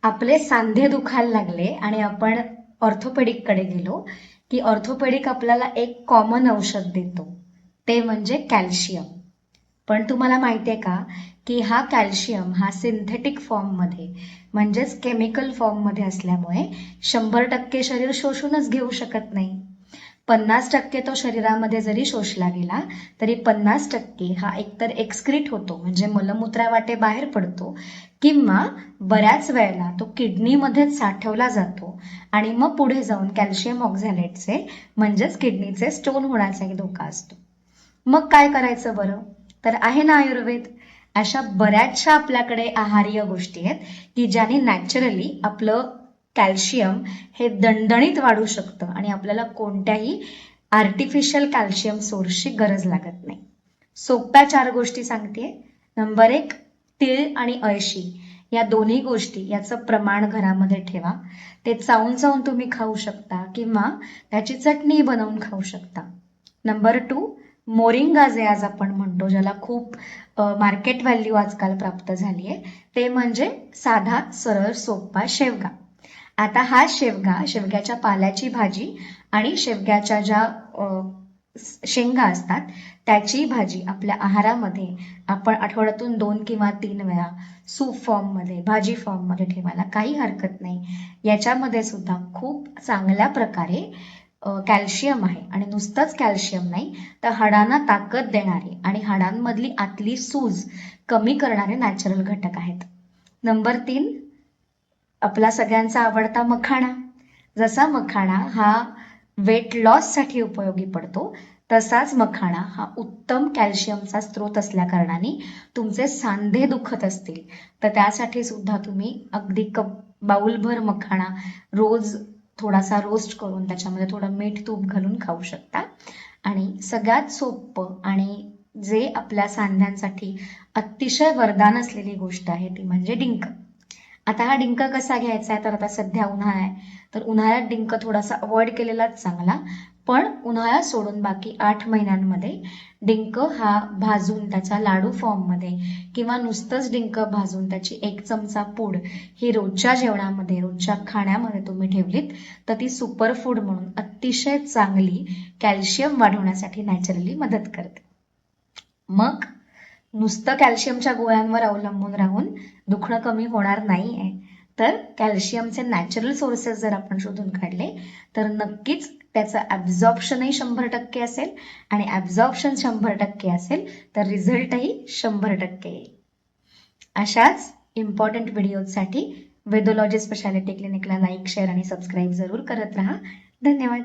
आपले सांधे दुखायला लागले आणि आपण ऑर्थोपेडिककडे गेलो की ऑर्थोपेडिक आपल्याला एक कॉमन औषध देतो, ते म्हणजे कॅल्शियम. पण तुम्हाला माहिती आहे का की हा कॅल्शियम हा सिंथेटिक फॉर्ममध्ये म्हणजेच केमिकल फॉर्ममध्ये असल्यामुळे 100% शरीर शोषूनच घेऊ शकत नाही. 50% तो शरीरामध्ये जरी शोषला गेला तरी 50% हा एकतर एक्सक्रीट होतो म्हणजे मलमूत्रावाटे बाहेर पडतो, किंवा बऱ्याच वेळेला तो किडनीमध्येच साठवला जातो आणि मग पुढे जाऊन कॅल्शियम ऑक्झॅलेटचे म्हणजेच किडनीचे स्टोन होण्याचा एक धोका असतो. मग काय करायचं बरं? तर आहे ना आयुर्वेद. अशा बऱ्याचशा आपल्याकडे आहार्य गोष्टी आहेत की ज्याने नॅचरली आपलं कॅल्शियम हे दणदणीत वाढू शकतं आणि आपल्याला कोणत्याही आर्टिफिशियल कॅल्शियम सोर्सची गरज लागत नाही. सोप्या 4 गोष्टी सांगते. नंबर 1, तीळ आणि अळशी या दोन्ही गोष्टी याचं प्रमाण घरामध्ये ठेवा. ते चावून चावून तुम्ही खाऊ शकता किंवा त्याची चटणी बनवून खाऊ शकता. नंबर 2, मोरिंगा जे आज आपण म्हणतो, ज्याला खूप मार्केट व्हॅल्यू आजकाल प्राप्त झाली आहे, ते म्हणजे साधा सरळ सोपा शेवगा. आता हा शेवग्याच्या पाल्याची भाजी आणि शेवग्याच्या ज्या शेंगा असतात त्याची भाजी आपल्या आहारामध्ये आपण आठवड्यातून 2 किंवा 3 वेळा सूप फॉर्ममध्ये, भाजी फॉर्ममध्ये ठेवायला काही हरकत नाही. याच्यामध्ये सुद्धा खूप चांगल्या प्रकारे कॅल्शियम आहे आणि नुसतंच कॅल्शियम नाही तर हाडांना ताकद देणारे आणि हाडांमधली आतली सूज कमी करणारे नॅचरल घटक आहेत. नंबर 3, आपला सगळ्यांचा आवडता मखाणा. जसा मखाणा हा वेट लॉससाठी उपयोगी पडतो, तसाच मखाणा हा उत्तम कॅल्शियमचा स्रोत असल्या कारणाने तुमचे सांधे दुखत असतील तर त्यासाठी सुद्धा तुम्ही अगदी बाउलभर मखाणा रोज थोडासा रोस्ट करून त्याच्यामध्ये थोडं मीठ तूप घालून खाऊ शकता. आणि सगळ्यात सोपं आणि जे आपल्या सांध्यांसाठी अतिशय वरदान असलेली गोष्ट आहे ती म्हणजे डिंक. आता हा डिंक कसा घ्यायचा आहे? तर आता सध्या उन्हाळा आहे, तर उन्हाळ्यात डिंक थोडासा अवॉइड केलेलाच चांगला. पण उन्हाळ्यात सोडून बाकी 8 महिन्यांमध्ये डिंक हा भाजून त्याचा लाडू फॉर्ममध्ये किंवा नुसतंच डिंक भाजून त्याची 1 चमचा पूड ही रोजच्या जेवणामध्ये, रोजच्या खाण्यामध्ये तुम्ही ठेवलीत तर ती सुपरफूड म्हणून अतिशय चांगली कॅल्शियम वाढवण्यासाठी नॅचरली मदत करते. मग नुसतं कॅल्शियमच्या गोळ्यांवर अवलंबून राहून दुखणं कमी होणार नाही आहे, तर कॅल्शियमचे नॅचरल सोर्सेस जर आपण शोधून काढले तर नक्कीच त्याचं ॲब्झॉर्प्शनही 100% असेल आणि ॲब्झॉर्प्शन 100% असेल तर रिझल्टही 100% येईल. अशाच इम्पॉर्टंट व्हिडिओजसाठी वेदोलॉजी स्पेशालिटी क्लिनिकला लाईक, शेअर आणि सबस्क्राईब जरूर करत राहा. धन्यवाद.